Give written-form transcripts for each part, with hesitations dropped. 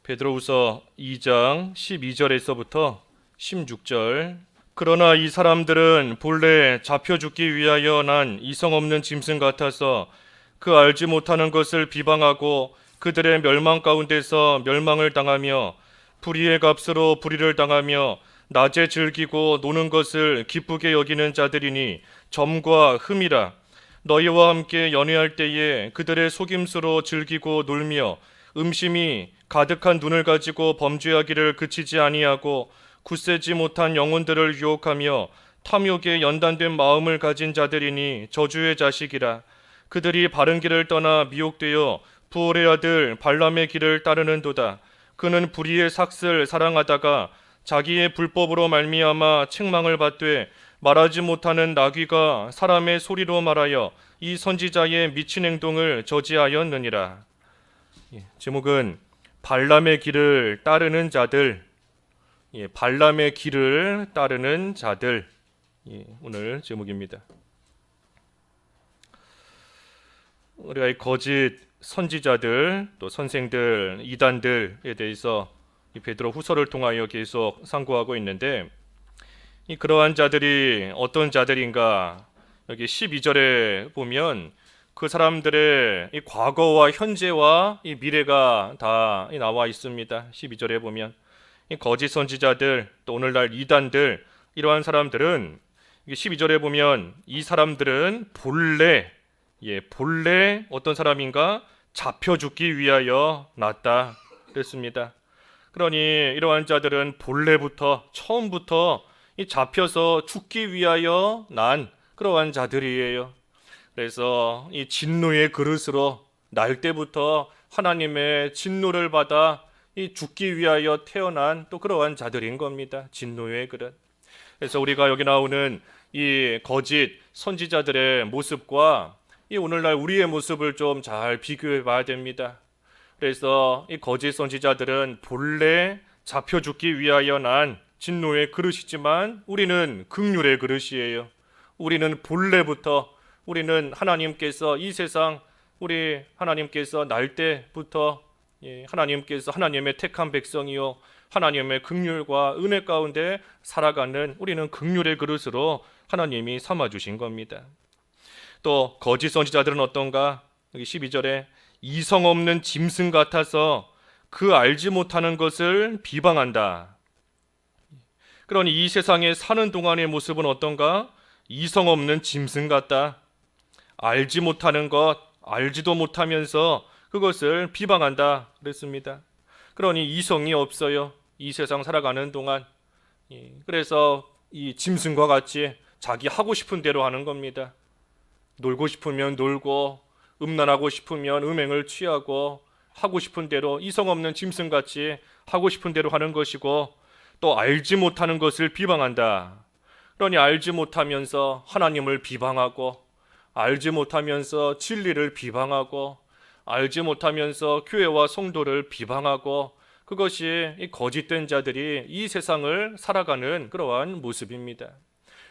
베드로후서 2장 12절에서부터 16절. 그러나 이 사람들은 본래 잡혀 죽기 위하여 난 이성 없는 짐승 같아서 그 알지 못하는 것을 비방하고 그들의 멸망 가운데서 멸망을 당하며 불의의 값으로 불의를 당하며 낮에 즐기고 노는 것을 기쁘게 여기는 자들이니 점과 흠이라. 너희와 함께 연애할 때에 그들의 속임수로 즐기고 놀며 음심이 가득한 눈을 가지고 범죄하기를 그치지 아니하고 굳세지 못한 영혼들을 유혹하며 탐욕에 연단된 마음을 가진 자들이니 저주의 자식이라. 그들이 바른 길을 떠나 미혹되어 부올의 아들 발람의 길을 따르는도다. 그는 불의의 삭슬 사랑하다가 자기의 불법으로 말미암아 책망을 받되 말하지 못하는 나귀가 사람의 소리로 말하여 이 선지자의 미친 행동을 저지하였느니라. 제목은 발람의 길을 따르는 자들. 발람의 길을 따르는 자들. 오늘 제목입니다. 우리가 이 거짓 선지자들, 또 선생들, 이단들에 대해서 이 베드로 후서를 통하여 계속 상고하고 있는데, 그러한 자들이 어떤 자들인가? 여기 12절에 보면 그 사람들의 이 과거와 현재와 이 미래가 다 나와 있습니다. 12절에 보면 이 거짓 선지자들, 또 오늘날 이단들, 이러한 사람들은 12절에 보면 이 사람들은 본래 어떤 사람인가? 잡혀 죽기 위하여 났다 그랬습니다. 그러니 이러한 자들은 본래부터 처음부터 이 잡혀서 죽기 위하여 난 그러한 자들이에요. 그래서 이 진노의 그릇으로 날 때부터 하나님의 진노를 받아 이 죽기 위하여 태어난 또 그러한 자들인 겁니다. 진노의 그릇. 그래서 우리가 여기 나오는 이 거짓 선지자들의 모습과 이 오늘날 우리의 모습을 좀 잘 비교해 봐야 됩니다. 그래서 이 거짓 선지자들은 본래 잡혀 죽기 위하여 난 진노의 그릇이지만 우리는 긍휼의 그릇이에요. 우리는 본래부터 우리는 하나님께서 이 세상 우리 하나님께서 날 때부터 하나님께서 하나님의 택한 백성이요 하나님의 긍휼과 은혜 가운데 살아가는 우리는 긍휼의 그릇으로 하나님이 삼아 주신 겁니다. 또 거짓 선지자들은 어떤가? 여기 12절에 이성 없는 짐승 같아서 그 알지 못하는 것을 비방한다. 그러니 이 세상에 사는 동안의 모습은 어떤가? 이성 없는 짐승 같다. 알지 못하는 것, 알지도 못하면서 그것을 비방한다 그랬습니다. 그러니 이성이 없어요. 이 세상 살아가는 동안. 그래서 이 짐승과 같이 자기 하고 싶은 대로 하는 겁니다. 놀고 싶으면 놀고 음란하고 싶으면 음행을 취하고 하고 싶은 대로 이성 없는 짐승같이 하고 싶은 대로 하는 것이고, 또 알지 못하는 것을 비방한다. 그러니 알지 못하면서 하나님을 비방하고 알지 못하면서 진리를 비방하고 알지 못하면서 교회와 성도를 비방하고, 그것이 이 거짓된 자들이 이 세상을 살아가는 그러한 모습입니다.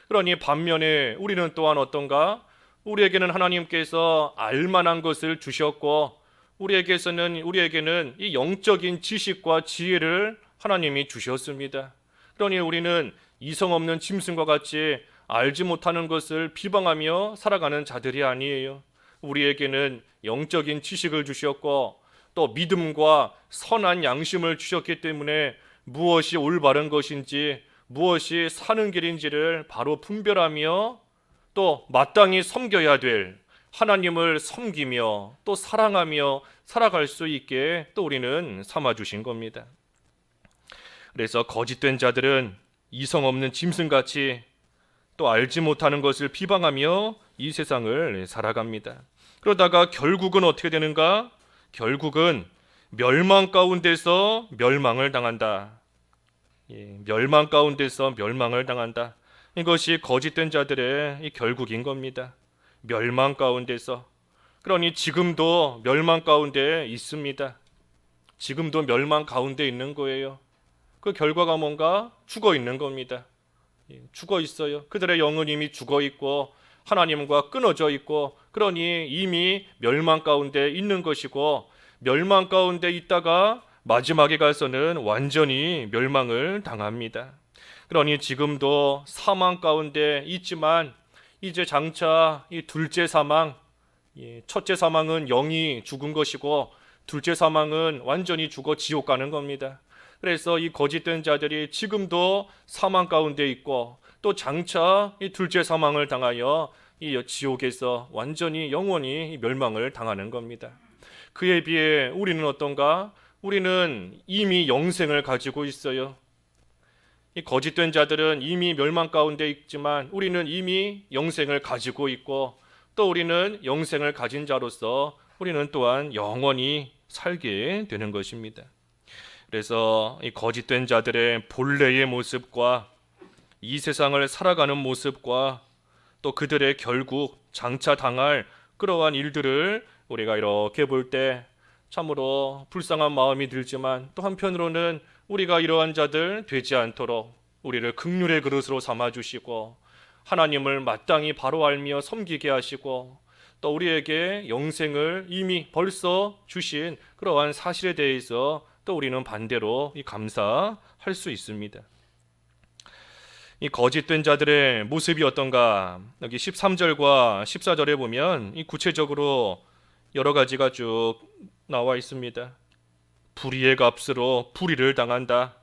그러니 반면에 우리는 또한 어떤가? 우리에게는 하나님께서 알만한 것을 주셨고 우리에게는 이 영적인 지식과 지혜를 하나님이 주셨습니다. 그러니 우리는 이성 없는 짐승과 같이 알지 못하는 것을 비방하며 살아가는 자들이 아니에요. 우리에게는 영적인 지식을 주셨고 또 믿음과 선한 양심을 주셨기 때문에 무엇이 올바른 것인지 무엇이 사는 길인지를 바로 분별하며 또 마땅히 섬겨야 될 하나님을 섬기며 또 사랑하며 살아갈 수 있게 또 우리는 삼아주신 겁니다. 그래서 거짓된 자들은 이성 없는 짐승같이 또 알지 못하는 것을 비방하며 이 세상을 살아갑니다. 그러다가 결국은 어떻게 되는가? 결국은 멸망 가운데서 멸망을 당한다. 멸망 가운데서 멸망을 당한다. 이것이 거짓된 자들의 이 결국인 겁니다. 멸망 가운데서. 그러니 지금도 멸망 가운데 있습니다. 지금도 멸망 가운데 있는 거예요. 그 결과가 뭔가? 죽어 있는 겁니다. 죽어 있어요. 그들의 영은 이미 죽어 있고 하나님과 끊어져 있고, 그러니 이미 멸망 가운데 있는 것이고, 멸망 가운데 있다가 마지막에 가서는 완전히 멸망을 당합니다. 그러니 지금도 사망 가운데 있지만 이제 장차 이 둘째 사망, 첫째 사망은 영이 죽은 것이고 둘째 사망은 완전히 죽어 지옥 가는 겁니다. 그래서 이 거짓된 자들이 지금도 사망 가운데 있고 또 장차 이 둘째 사망을 당하여 이 지옥에서 완전히 영원히 멸망을 당하는 겁니다. 그에 비해 우리는 어떤가? 우리는 이미 영생을 가지고 있어요. 이 거짓된 자들은 이미 멸망 가운데 있지만 우리는 이미 영생을 가지고 있고 또 우리는 영생을 가진 자로서 우리는 또한 영원히 살게 되는 것입니다. 그래서 이 거짓된 자들의 본래의 모습과 이 세상을 살아가는 모습과 또 그들의 결국 장차 당할 그러한 일들을 우리가 이렇게 볼 때 참으로 불쌍한 마음이 들지만 또 한편으로는 우리가 이러한 자들 되지 않도록 우리를 긍휼의 그릇으로 삼아주시고 하나님을 마땅히 바로 알며 섬기게 하시고 또 우리에게 영생을 이미 벌써 주신 그러한 사실에 대해서 또 우리는 반대로 감사할 수 있습니다. 이 거짓된 자들의 모습이 어떤가? 여기 13절과 14절에 보면 이 구체적으로 여러 가지가 쭉 나와 있습니다. 불의의 값으로 불의를 당한다.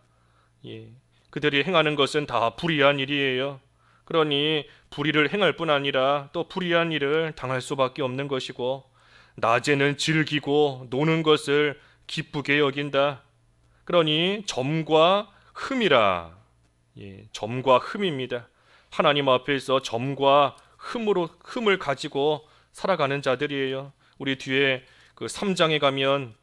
그들이 행하는 것은 다 불의한 일이에요. 그러니 불의를 행할 뿐 아니라 또 불의한 일을 당할 수밖에 없는 것이고 낮에는 즐기고 노는 것을 기쁘게 여긴다. 그러니 점과 흠이라. 점과 흠입니다. 하나님 앞에서 점과 흠을 가지고 살아가는 자들이에요. 우리 뒤에 그 3장에 가면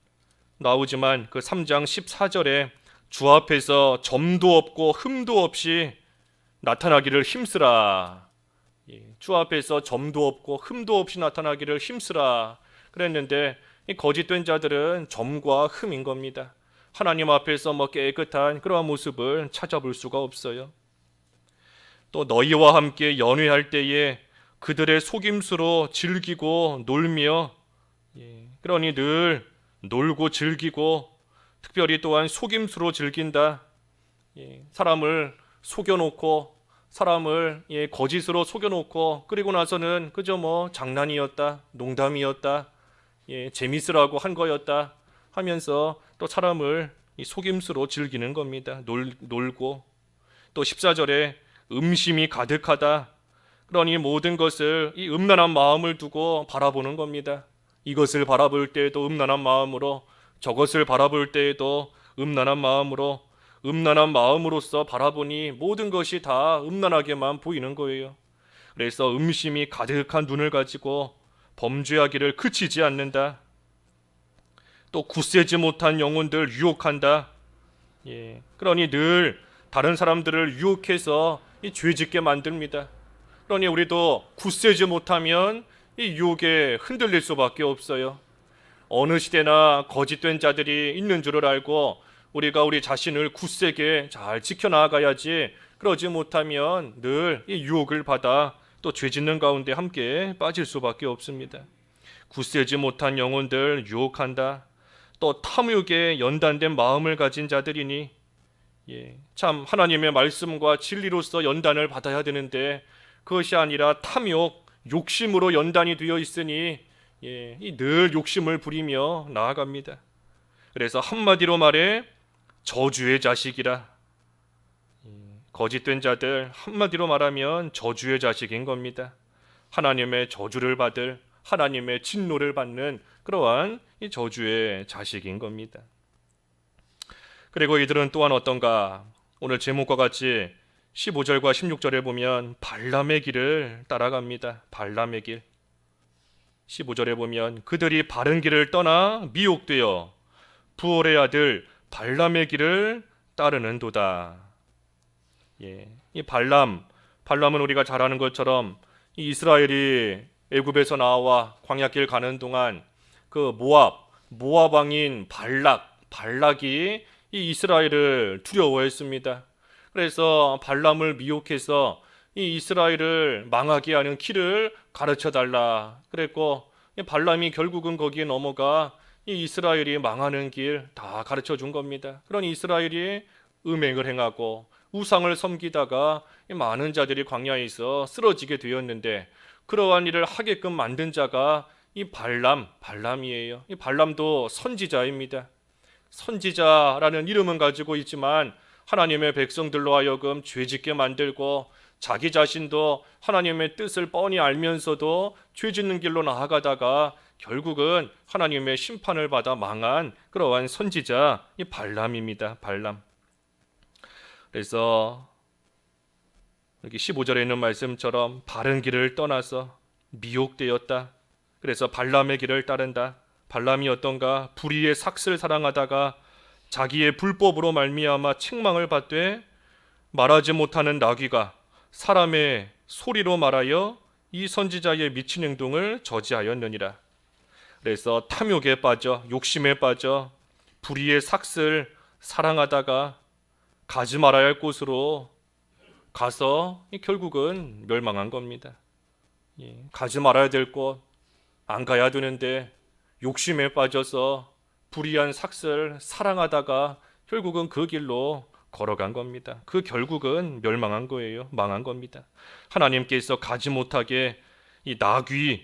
나오지만 그 3장 14절에 주 앞에서 점도 없고 흠도 없이 나타나기를 힘쓰라. 주 앞에서 점도 없고 흠도 없이 나타나기를 힘쓰라 그랬는데 이 거짓된 자들은 점과 흠인 겁니다. 하나님 앞에서 깨끗한 그러한 모습을 찾아볼 수가 없어요. 또 너희와 함께 연회할 때에 그들의 속임수로 즐기고 놀며 그러니 늘 놀고 즐기고 특별히 또한 속임수로 즐긴다. 사람을 속여놓고 사람을 거짓으로 속여놓고 그리고 나서는 그저 장난이었다, 농담이었다, 재밌으라고 한 거였다 하면서 또 사람을 속임수로 즐기는 겁니다. 놀고 또 14절에 음심이 가득하다. 그러니 모든 것을 이 음란한 마음을 두고 바라보는 겁니다. 이것을 바라볼 때에도 음란한 마음으로 저것을 바라볼 때에도 음란한 마음으로서 바라보니 모든 것이 다 음란하게만 보이는 거예요. 그래서 음심이 가득한 눈을 가지고 범죄하기를 그치지 않는다. 또 굳세지 못한 영혼들 유혹한다. 그러니 늘 다른 사람들을 유혹해서 이 죄짓게 만듭니다. 그러니 우리도 굳세지 못하면 이 유혹에 흔들릴 수밖에 없어요. 어느 시대나 거짓된 자들이 있는 줄을 알고 우리가 우리 자신을 굳세게 잘 지켜나가야지 그러지 못하면 늘 이 유혹을 받아 또 죄짓는 가운데 함께 빠질 수밖에 없습니다. 굳세지 못한 영혼들 유혹한다. 또 탐욕에 연단된 마음을 가진 자들이니 참 하나님의 말씀과 진리로서 연단을 받아야 되는데 그것이 아니라 탐욕, 욕심으로 연단이 되어 있으니 늘 욕심을 부리며 나아갑니다. 그래서 한마디로 말해 저주의 자식이라. 거짓된 자들 한마디로 말하면 저주의 자식인 겁니다. 하나님의 저주를 받을, 하나님의 진노를 받는 그러한 이 저주의 자식인 겁니다. 그리고 이들은 또한 어떤가? 오늘 제목과 같이 15절과 16절에 보면 발람의 길을 따라갑니다. 발람의 길. 15절에 보면 그들이 바른 길을 떠나 미혹되어 부올의 아들 발람의 길을 따르는도다. 이 발람은 우리가 잘 아는 것처럼 이 이스라엘이 애굽에서 나와 광야길 가는 동안 그 모압 왕인 발락이 이 이스라엘을 두려워했습니다. 그래서 발람을 미혹해서 이 이스라엘을 망하게 하는 길을 가르쳐 달라 그랬고 발람이 결국은 거기에 넘어가 이 이스라엘이 망하는 길 다 가르쳐 준 겁니다. 그러니 이스라엘이 음행을 행하고 우상을 섬기다가 많은 자들이 광야에 있어 쓰러지게 되었는데, 그러한 일을 하게끔 만든 자가 이 발람이에요. 이 발람도 선지자입니다. 선지자라는 이름은 가지고 있지만 하나님의 백성들로 하여금 죄짓게 만들고, 자기 자신도 하나님의 뜻을 뻔히 알면서도 죄짓는 길로 나아가다가 결국은 하나님의 심판을 받아 망한 그러한 선지자, 이 발람입니다. 발람. 그래서 여기 15절에 있는 말씀처럼 바른 길을 떠나서 미혹되었다. 그래서 발람의 길을 따른다. 발람이 어떤가? 불의의 삭슬 사랑하다가 자기의 불법으로 말미암아 책망을 받되, 말하지 못하는 나귀가 사람의 소리로 말하여 이 선지자의 미친 행동을 저지하였느니라. 그래서 탐욕에 빠져, 욕심에 빠져 불의의 삭슬 사랑하다가 가지 말아야 할 곳으로 가서 결국은 멸망한 겁니다. 가지 말아야 될 곳 안 가야 되는데 욕심에 빠져서 불의한 삭슬 사랑하다가 결국은 그 길로 걸어간 겁니다. 그 결국은 멸망한 거예요. 망한 겁니다. 하나님께서 가지 못하게 이 나귀로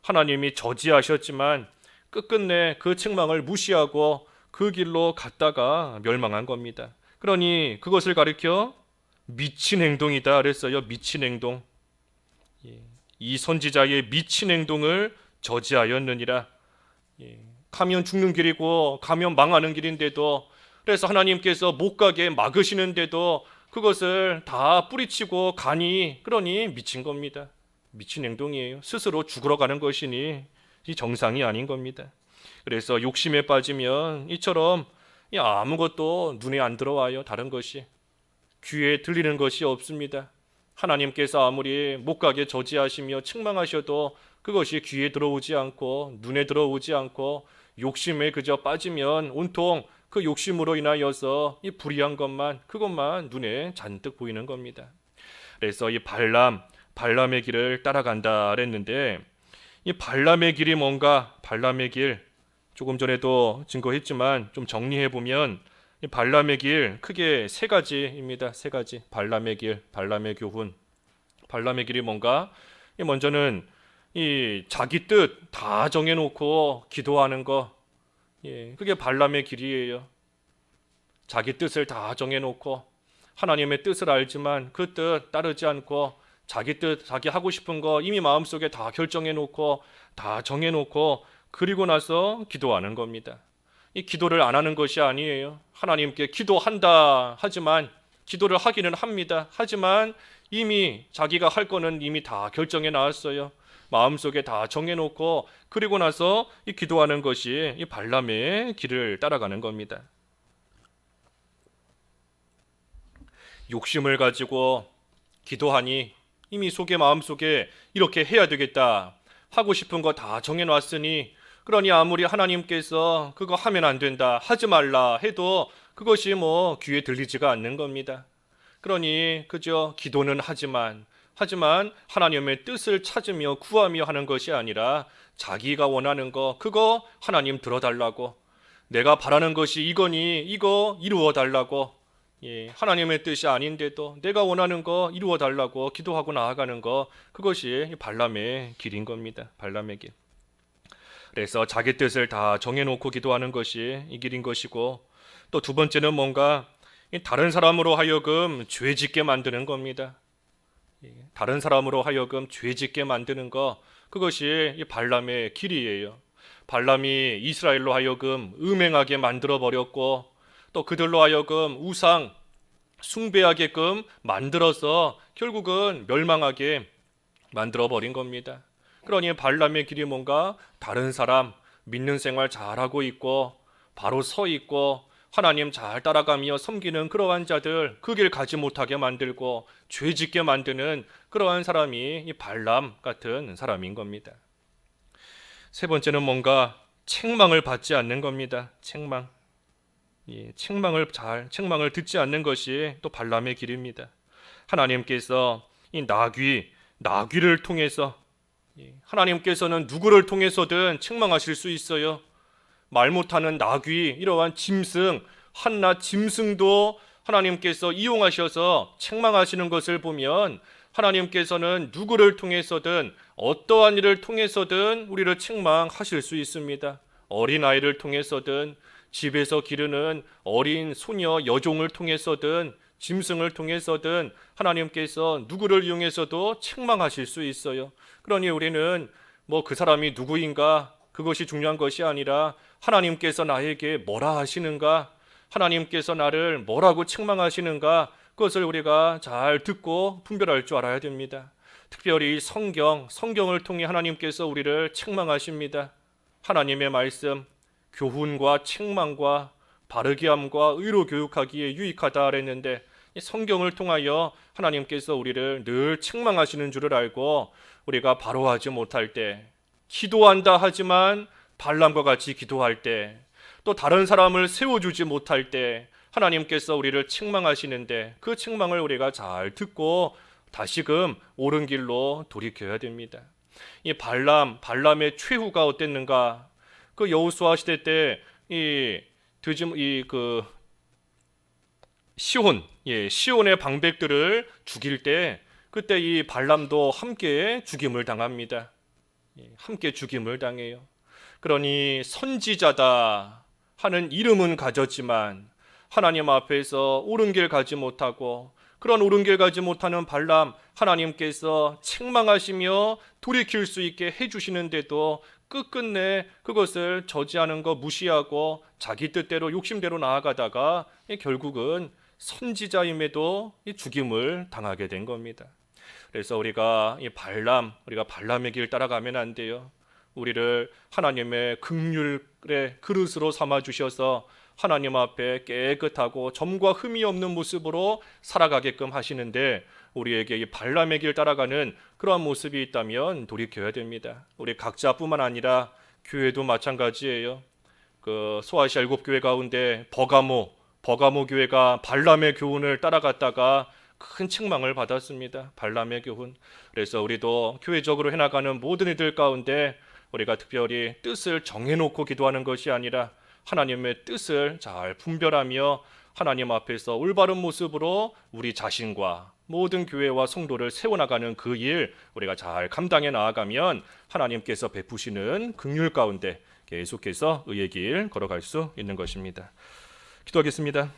하나님이 저지하셨지만 끝끝내 그 책망을 무시하고 그 길로 갔다가 멸망한 겁니다. 그러니 그것을 가리켜 미친 행동이다 그랬어요. 미친 행동. 이 선지자의 미친 행동을 저지하였느니라. 가면 죽는 길이고 가면 망하는 길인데도, 그래서 하나님께서 못 가게 막으시는데도 그것을 다 뿌리치고 가니, 그러니 미친 겁니다. 미친 행동이에요. 스스로 죽으러 가는 것이니 이 정상이 아닌 겁니다. 그래서 욕심에 빠지면 이처럼 아무것도 눈에 안 들어와요. 다른 것이 귀에 들리는 것이 없습니다. 하나님께서 아무리 못 가게 저지하시며 책망하셔도 그것이 귀에 들어오지 않고 눈에 들어오지 않고 욕심에 그저 빠지면 온통 그 욕심으로 인하여서 이 불의한 그것만 눈에 잔뜩 보이는 겁니다. 그래서 이 발람의 길을 따라간다 그랬는데, 이 발람의 길이 뭔가? 발람의 길 조금 전에도 증거했지만 좀 정리해 보면 이 발람의 길 크게 세 가지입니다. 세 가지. 발람의 길, 발람의 교훈. 발람의 길이 뭔가? 먼저는 이 자기 뜻 다 정해놓고 기도하는 거. 그게 발람의 길이에요. 자기 뜻을 다 정해놓고 하나님의 뜻을 알지만 그 뜻 따르지 않고 자기 뜻, 자기 하고 싶은 거 이미 마음속에 다 결정해놓고 다 정해놓고 그리고 나서 기도하는 겁니다. 이 기도를 안 하는 것이 아니에요. 하나님께 기도한다 하지만, 기도를 하기는 합니다. 하지만 이미 자기가 할 거는 이미 다 결정해 놨어요. 마음속에 다 정해놓고 그리고 나서 이 기도하는 것이 이 발람의 길을 따라가는 겁니다. 욕심을 가지고 기도하니 이미 마음속에 이렇게 해야 되겠다 하고 싶은 거 다 정해놨으니, 그러니 아무리 하나님께서 그거 하면 안 된다, 하지 말라 해도 그것이 귀에 들리지가 않는 겁니다. 그러니 그저 기도는 하지만 하나님의 뜻을 찾으며 구하며 하는 것이 아니라 자기가 원하는 거 그거 하나님 들어달라고, 내가 바라는 것이 이거니 이거 이루어 달라고, 하나님의 뜻이 아닌데도 내가 원하는 거 이루어 달라고 기도하고 나아가는 거, 그것이 발람의 길인 겁니다. 발람의 길. 그래서 자기 뜻을 다 정해놓고 기도하는 것이 이 길인 것이고, 또 두 번째는 뭔가? 다른 사람으로 하여금 죄짓게 만드는 겁니다. 다른 사람으로 하여금 죄짓게 만드는 거, 그것이 이 발람의 길이에요. 발람이 이스라엘로 하여금 음행하게 만들어 버렸고, 또 그들로 하여금 우상 숭배하게끔 만들어서 결국은 멸망하게 만들어 버린 겁니다. 그러니 발람의 길이 뭔가? 다른 사람 믿는 생활 잘하고 있고 바로 서 있고 하나님 잘 따라가며 섬기는 그러한 자들 그 길 가지 못하게 만들고 죄짓게 만드는 그러한 사람이 이 발람 같은 사람인 겁니다. 세 번째는 뭔가? 책망을 받지 않는 겁니다. 책망을 듣지 않는 것이 또 발람의 길입니다. 하나님께서 이 나귀를 통해서 하나님께서는 누구를 통해서든 책망하실 수 있어요. 말 못하는 나귀, 이러한 짐승, 한낱 짐승도 하나님께서 이용하셔서 책망하시는 것을 보면 하나님께서는 누구를 통해서든 어떠한 일을 통해서든 우리를 책망하실 수 있습니다. 어린아이를 통해서든 집에서 기르는 어린 소녀, 여종을 통해서든 짐승을 통해서든 하나님께서 누구를 이용해서도 책망하실 수 있어요. 그러니 우리는 그 사람이 누구인가 그것이 중요한 것이 아니라 하나님께서 나에게 뭐라 하시는가, 하나님께서 나를 뭐라고 책망하시는가, 그것을 우리가 잘 듣고 분별할 줄 알아야 됩니다. 특별히 성경을 통해 하나님께서 우리를 책망하십니다. 하나님의 말씀, 교훈과 책망과 바르게 함과 의로 교육하기에 유익하다 그랬는데, 성경을 통하여 하나님께서 우리를 늘 책망하시는 줄을 알고 우리가 바로 하지 못할 때, 기도한다 하지만 발람과 같이 기도할 때, 또 다른 사람을 세워주지 못할 때 하나님께서 우리를 책망하시는데, 그 책망을 우리가 잘 듣고 다시금 옳은 길로 돌이켜야 됩니다. 이 발람의 최후가 어땠는가? 그 여호수아 시대 때 시온의 방백들을 죽일 때, 그때 이 발람도 함께 죽임을 당합니다. 함께 죽임을 당해요. 그러니 선지자다 하는 이름은 가졌지만 하나님 앞에서 옳은 길 가지 못하고, 그런 옳은 길 가지 못하는 발람, 하나님께서 책망하시며 돌이킬 수 있게 해주시는데도 끝끝내 그것을 저지하는 거 무시하고 자기 뜻대로 욕심대로 나아가다가 결국은 선지자임에도 죽임을 당하게 된 겁니다. 그래서 우리가 발람의 길 따라가면 안 돼요. 우리를 하나님의 긍휼의 그릇으로 삼아 주셔서 하나님 앞에 깨끗하고 점과 흠이 없는 모습으로 살아가게끔 하시는데, 우리에게 이 발람의 길 따라가는 그러한 모습이 있다면 돌이켜야 됩니다. 우리 각자뿐만 아니라 교회도 마찬가지예요. 그 소아시아 7교회 가운데 버가모 교회가 발람의 교훈을 따라갔다가 큰 책망을 받았습니다. 발람의 교훈. 그래서 우리도 교회적으로 해나가는 모든 이들 가운데 우리가 특별히 뜻을 정해놓고 기도하는 것이 아니라 하나님의 뜻을 잘 분별하며 하나님 앞에서 올바른 모습으로 우리 자신과 모든 교회와 성도를 세워나가는 그 일 우리가 잘 감당해 나아가면 하나님께서 베푸시는 긍휼 가운데 계속해서 의의 길 걸어갈 수 있는 것입니다. 기도하겠습니다.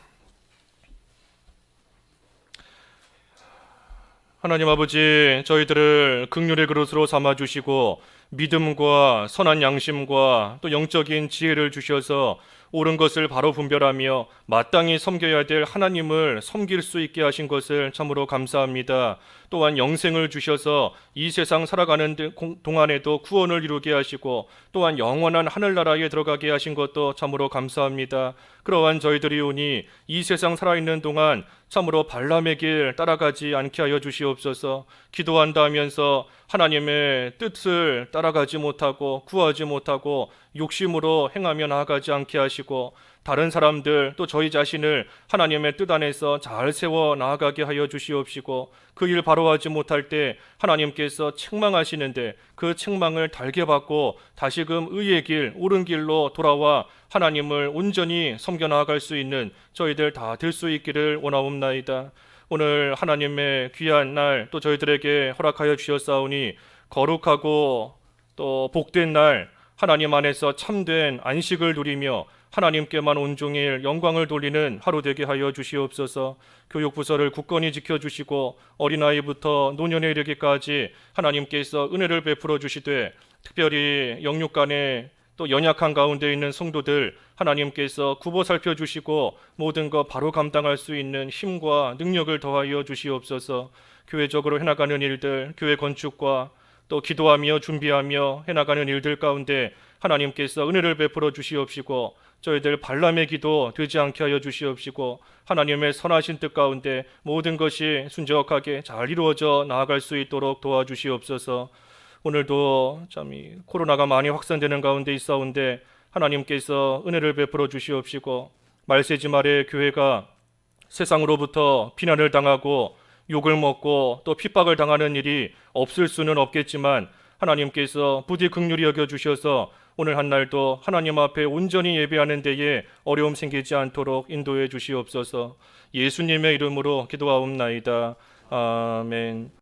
하나님 아버지, 저희들을 긍휼의 그릇으로 삼아주시고 믿음과 선한 양심과 또 영적인 지혜를 주셔서 옳은 것을 바로 분별하며 마땅히 섬겨야 될 하나님을 섬길 수 있게 하신 것을 참으로 감사합니다. 또한 영생을 주셔서 이 세상 살아가는 동안에도 구원을 이루게 하시고 또한 영원한 하늘나라에 들어가게 하신 것도 참으로 감사합니다. 그러한 저희들이 오니 이 세상 살아있는 동안 참으로 발람의 길 따라가지 않게 하여 주시옵소서. 기도한다 하면서 하나님의 뜻을 따라가지 못하고 구하지 못하고 욕심으로 행하며 나아가지 않게 하시고, 다른 사람들 또 저희 자신을 하나님의 뜻 안에서 잘 세워 나아가게 하여 주시옵시고, 그 일 바로 하지 못할 때 하나님께서 책망하시는데 그 책망을 달게 받고 다시금 의의 길, 옳은 길로 돌아와 하나님을 온전히 섬겨 나아갈 수 있는 저희들 다 될 수 있기를 원하옵나이다. 오늘 하나님의 귀한 날 또 저희들에게 허락하여 주셨사오니 거룩하고 또 복된 날, 하나님 안에서 참된 안식을 누리며 하나님께만 온종일 영광을 돌리는 하루 되게 하여 주시옵소서. 교육부서를 굳건히 지켜주시고 어린아이부터 노년에 이르기까지 하나님께서 은혜를 베풀어 주시되, 특별히 영육간에 또 연약한 가운데 있는 성도들 하나님께서 굽어 살펴주시고 모든 것 바로 감당할 수 있는 힘과 능력을 더하여 주시옵소서. 교회적으로 해나가는 일들, 교회 건축과 또 기도하며 준비하며 해나가는 일들 가운데 하나님께서 은혜를 베풀어 주시옵시고 저희들 발람의 기도 되지 않게 하여 주시옵시고 하나님의 선하신 뜻 가운데 모든 것이 순적하게 잘 이루어져 나아갈 수 있도록 도와주시옵소서. 오늘도 참 코로나가 많이 확산되는 가운데 있사온데 하나님께서 은혜를 베풀어 주시옵시고 말세지 말에 교회가 세상으로부터 비난을 당하고 욕을 먹고 또 핍박을 당하는 일이 없을 수는 없겠지만 하나님께서 부디 긍휼히 여겨 주셔서 오늘 한 날도 하나님 앞에 온전히 예배하는 데에 어려움 생기지 않도록 인도해 주시옵소서. 예수님의 이름으로 기도하옵나이다. 아멘.